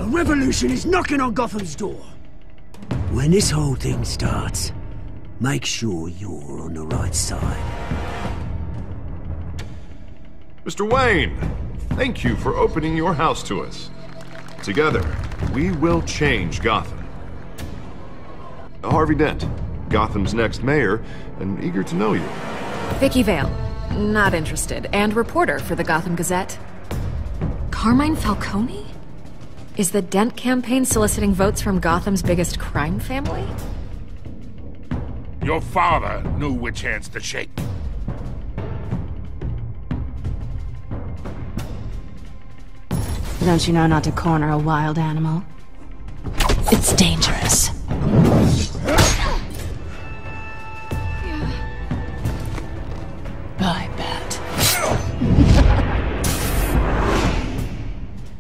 A revolution is knocking on Gotham's door. When this whole thing starts, make sure you're on the right side. Mr. Wayne, thank you for opening your house to us. Together, we will change Gotham. Harvey Dent, Gotham's next mayor, and eager to know you. Vicky Vale, not interested, and reporter for the Gotham Gazette. Carmine Falcone? Is the Dent campaign soliciting votes from Gotham's biggest crime family? Your father knew which hands to shake. Don't you know not to corner a wild animal? It's dangerous. I bet.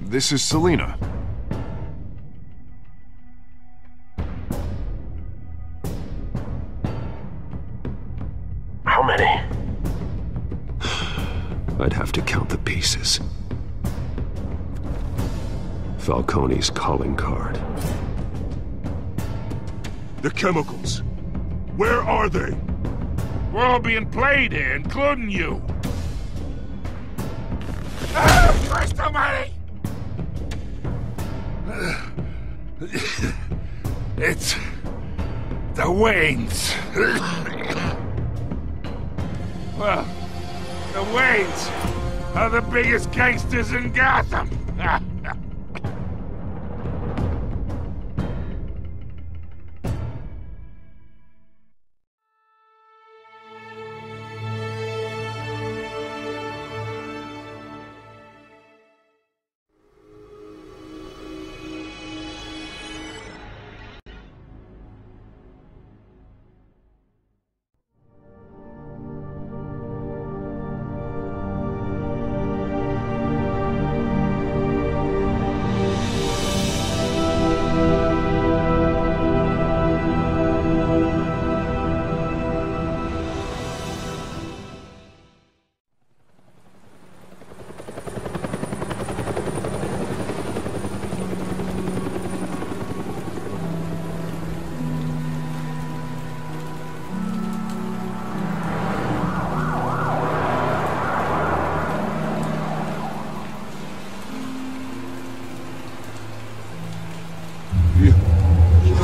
This is Selina. How many? I'd have to count the pieces. Falcone's calling card. The chemicals. Where are they? We're all being played here, including you. Ah, Christ almighty! It's the Waynes. Well, the Waynes are the biggest gangsters in Gotham.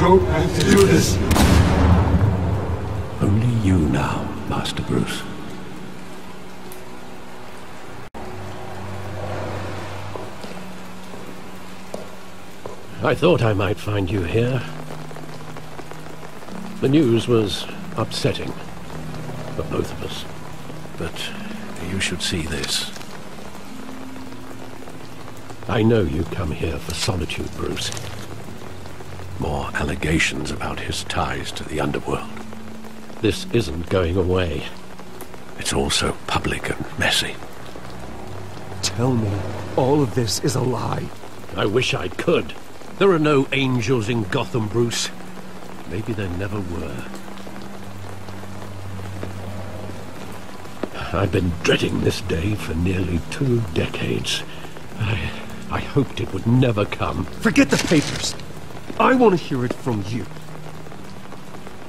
don't have to do this. Only you now, Master Bruce. I thought I might find you here. The news was upsetting for both of us. But you should see this. I know you come here for solitude, Bruce. More allegations about his ties to the underworld. This isn't going away. It's all so public and messy. Tell me, all of this is a lie. I wish I could. There are no angels in Gotham, Bruce. Maybe there never were. I've been dreading this day for nearly 2 decades. I hoped it would never come. Forget the papers. I want to hear it from you.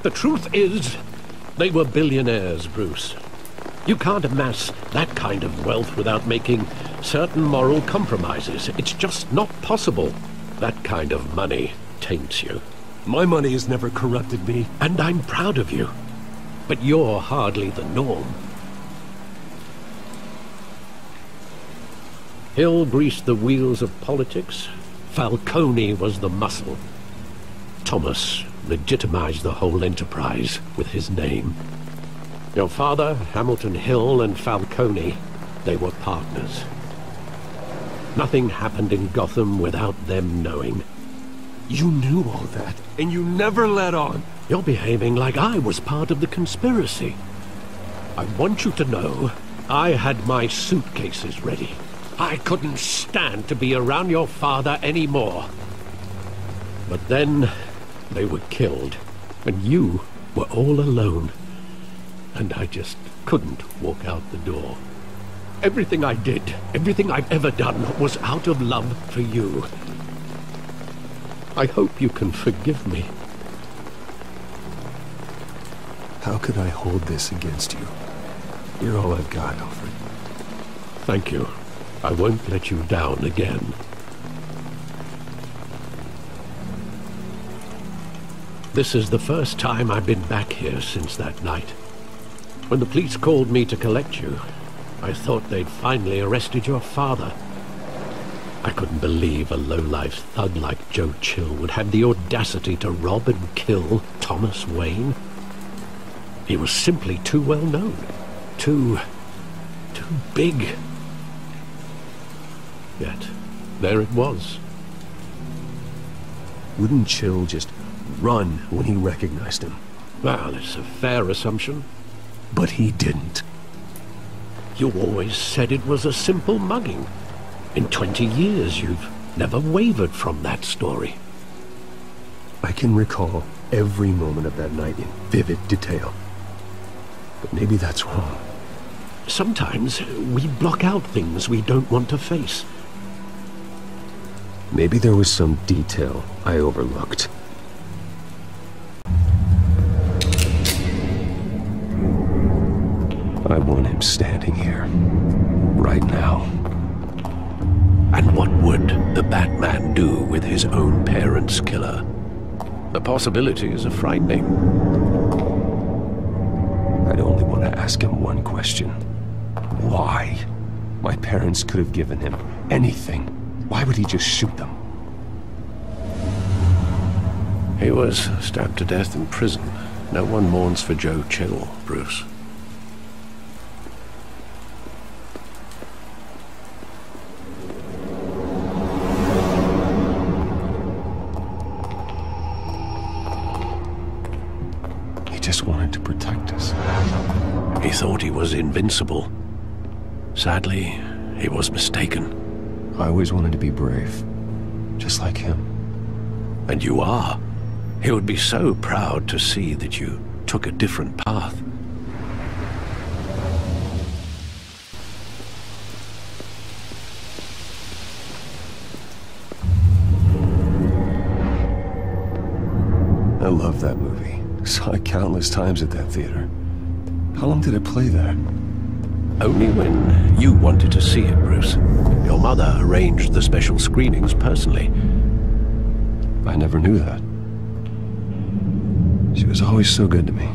The truth is, they were billionaires, Bruce. You can't amass that kind of wealth without making certain moral compromises. It's just not possible. That kind of money taints you. My money has never corrupted me. And I'm proud of you. But you're hardly the norm. Hill greased the wheels of politics. Falcone was the muscle. Thomas legitimized the whole enterprise with his name. Your father, Hamilton Hill, and Falcone, they were partners. Nothing happened in Gotham without them knowing. You knew all that, and you never let on. You're behaving like I was part of the conspiracy. I want you to know I had my suitcases ready. I couldn't stand to be around your father anymore. But then they were killed, and you were all alone. And I just couldn't walk out the door. Everything I did, everything I've ever done, was out of love for you. I hope you can forgive me. How could I hold this against you? You're all I've got, Alfred. Thank you. I won't let you down again. This is the first time I've been back here since that night. When the police called me to collect you, I thought they'd finally arrested your father. I couldn't believe a low-life thug like Joe Chill would have the audacity to rob and kill Thomas Wayne. He was simply too well known. Too big. Yet, there it was. Wouldn't Chill just run when he recognized him? Well, it's a fair assumption. But he didn't. You always said it was a simple mugging. In 20 years, you've never wavered from that story. I can recall every moment of that night in vivid detail. But maybe that's wrong. Sometimes we block out things we don't want to face. Maybe there was some detail I overlooked. I want him standing here, right now. And what would the Batman do with his own parents' killer? The possibilities are frightening. I'd only want to ask him one question. Why? My parents could have given him anything. Why would he just shoot them? He was stabbed to death in prison. No one mourns for Joe Chill, Bruce. He just wanted to protect us. He thought he was invincible. Sadly, he was mistaken. I always wanted to be brave, just like him. And you are. He would be so proud to see that you took a different path. I love that movie. Saw it countless times at that theater. How long did it play there? Only when you wanted to see it, Bruce. Your mother arranged the special screenings personally. I never knew that. She was always so good to me.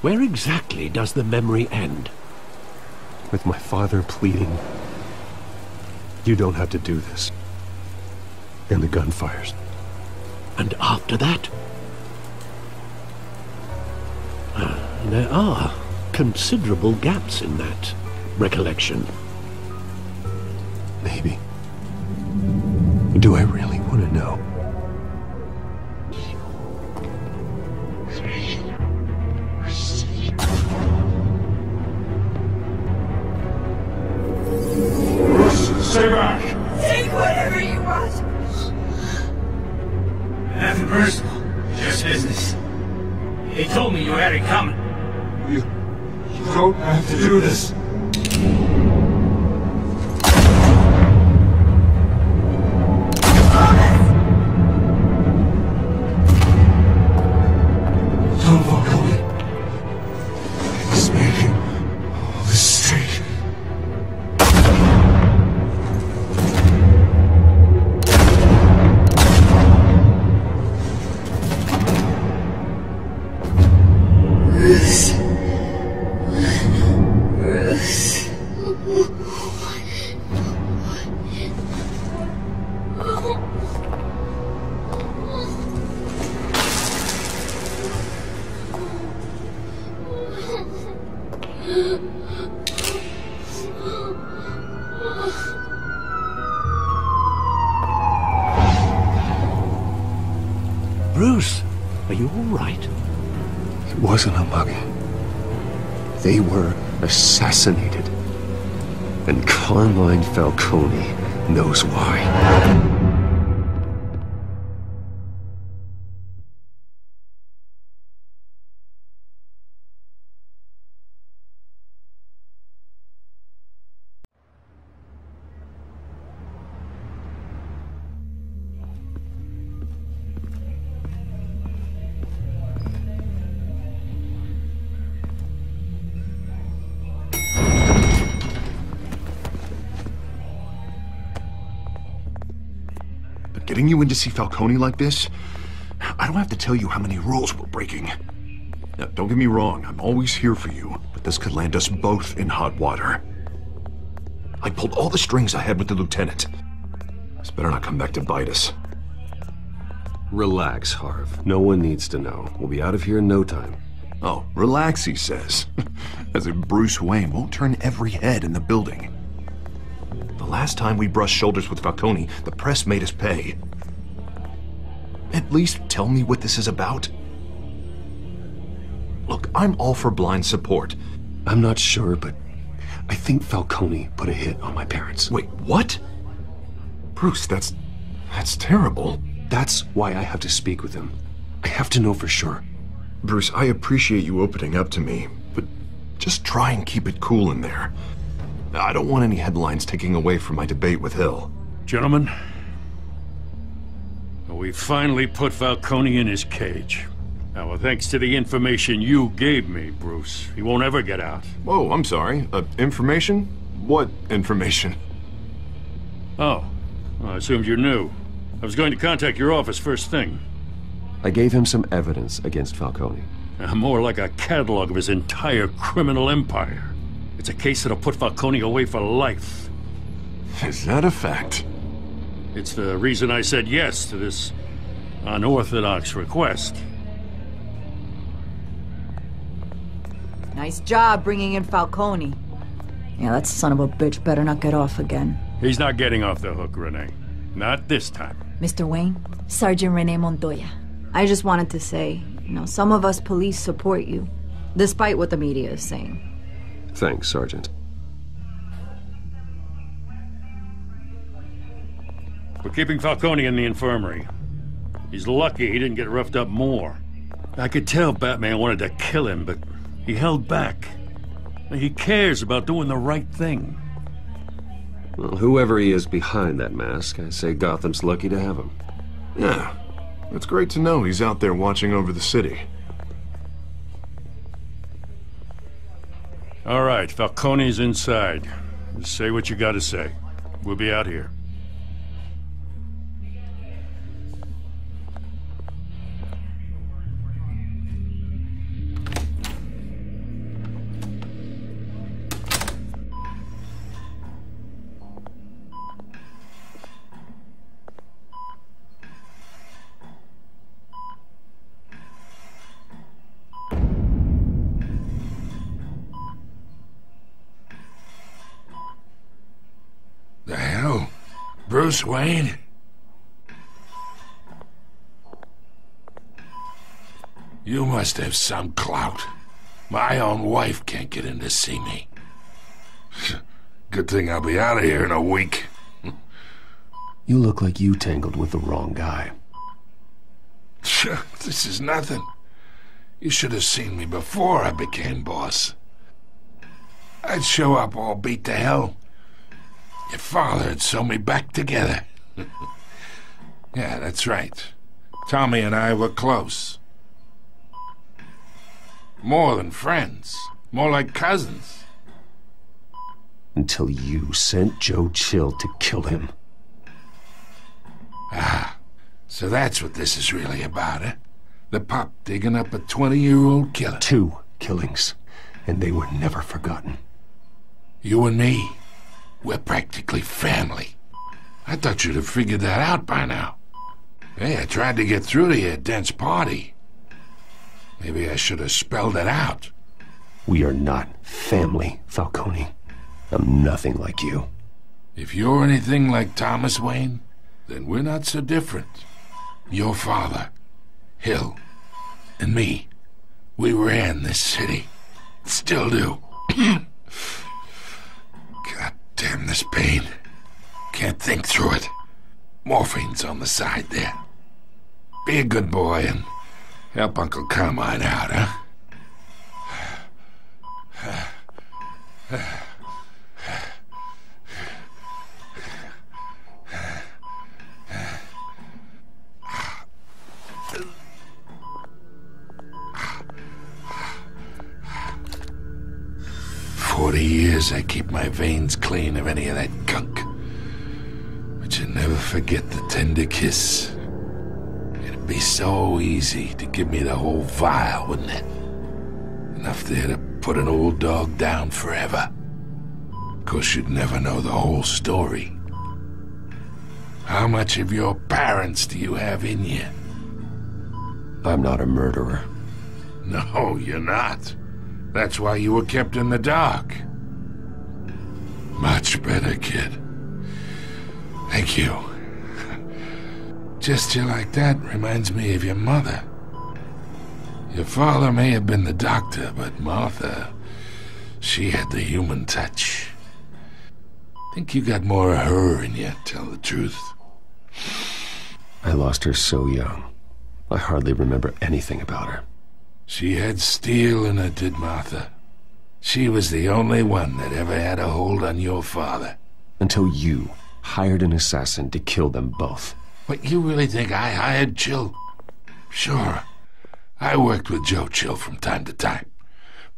Where exactly does the memory end? With my father pleading, "You don't have to do this." And the gunfires. And after that? There are considerable gaps in that recollection. Maybe. Do I really want to know? Stay back! Take whatever you want! Nothing personal, just business. He told me you had it coming. You don't have to do this. Don't walk away. It's making all this straight. Bruce, are you all right? It wasn't a mugging. They were assassinated. And Carmine Falcone knows why. Getting you in to see Falcone like this? I don't have to tell you how many rules we're breaking. Now, don't get me wrong, I'm always here for you, but this could land us both in hot water. I pulled all the strings I had with the lieutenant. This better not come back to bite us. Relax, Harv. No one needs to know. We'll be out of here in no time. Oh, relax, he says. As if Bruce Wayne won't turn every head in the building. The last time we brushed shoulders with Falcone, the press made us pay. At least tell me what this is about. Look, I'm all for blind support. I'm not sure, but I think Falcone put a hit on my parents. Wait, what? Bruce, that's terrible. That's why I have to speak with him. I have to know for sure. Bruce, I appreciate you opening up to me, but just try and keep it cool in there. I don't want any headlines taking away from my debate with Hill. Gentlemen, we finally put Falcone in his cage. Now, thanks to the information you gave me, Bruce, he won't ever get out. Oh, I'm sorry. Information? What information? Oh, well, I assumed you knew. I was going to contact your office first thing. I gave him some evidence against Falcone. More like a catalog of his entire criminal empire. It's a case that'll put Falcone away for life. Is that a fact? It's the reason I said yes to this unorthodox request. Nice job bringing in Falcone. Yeah, that son of a bitch better not get off again. He's not getting off the hook, Renee. Not this time. Mr. Wayne, Sergeant Renee Montoya. I just wanted to say, some of us police support you, despite what the media is saying. Thanks, Sergeant. We're keeping Falcone in the infirmary. He's lucky he didn't get roughed up more. I could tell Batman wanted to kill him, but he held back. He cares about doing the right thing. Well, whoever he is behind that mask, I say Gotham's lucky to have him. Yeah, it's great to know he's out there watching over the city. All right, Falcone's inside. Just say what you gotta say. We'll be out here. The hell? Bruce Wayne? You must have some clout. My own wife can't get in to see me. Good thing I'll be out of here in a week. You look like you tangled with the wrong guy. This is nothing. You should have seen me before I became boss. I'd show up all beat to hell. Your father had sewn me back together. Yeah, that's right. Tommy and I were close. More than friends. More like cousins. Until you sent Joe Chill to kill him. Ah, so that's what this is really about, eh? The pup digging up a 20-year-old killer. 2 killings, and they were never forgotten. You and me, we're practically family. I thought you'd have figured that out by now. Hey, I tried to get through to your dense party. Maybe I should have spelled it out. We are not family, Falcone. I'm nothing like you. If you're anything like Thomas Wayne, then we're not so different. Your father, Hill, and me, we ran this city. Still do. God damn this pain. Can't think through it. Morphine's on the side there. Be a good boy and help Uncle Carmine out, huh? For 40 years I keep my veins clean of any of that gunk. But But you never forget the tender kiss. It'd be so easy to give me the whole vial, wouldn't it? Enough there to put an old dog down forever. Of course, you'd never know the whole story. How much of your parents do you have in you? I'm not a murderer. No, you're not. That's why you were kept in the dark. Much better, kid. Thank you. Gesture like that reminds me of your mother. Your father may have been the doctor, but Martha, she had the human touch. Think you got more of her in you, tell the truth. I lost her so young. I hardly remember anything about her. She had steel in her, did Martha. She was the only one that ever had a hold on your father. Until you hired an assassin to kill them both. But you really think I hired Chill? Sure. I worked with Joe Chill from time to time.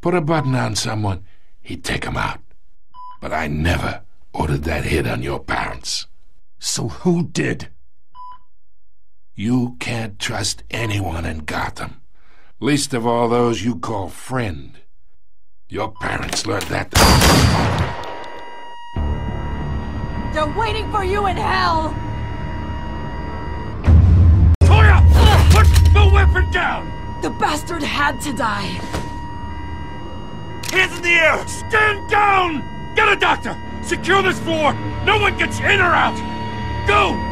Put a button on someone, he'd take him out. But I never ordered that hit on your parents. So who did? You can't trust anyone in Gotham. Least of all those you call friend. Your parents learned that. They're waiting for you in hell! Toya! Put the weapon down! The bastard had to die! Hands in the air! Stand down! Get a doctor! Secure this floor! No one gets in or out! Go!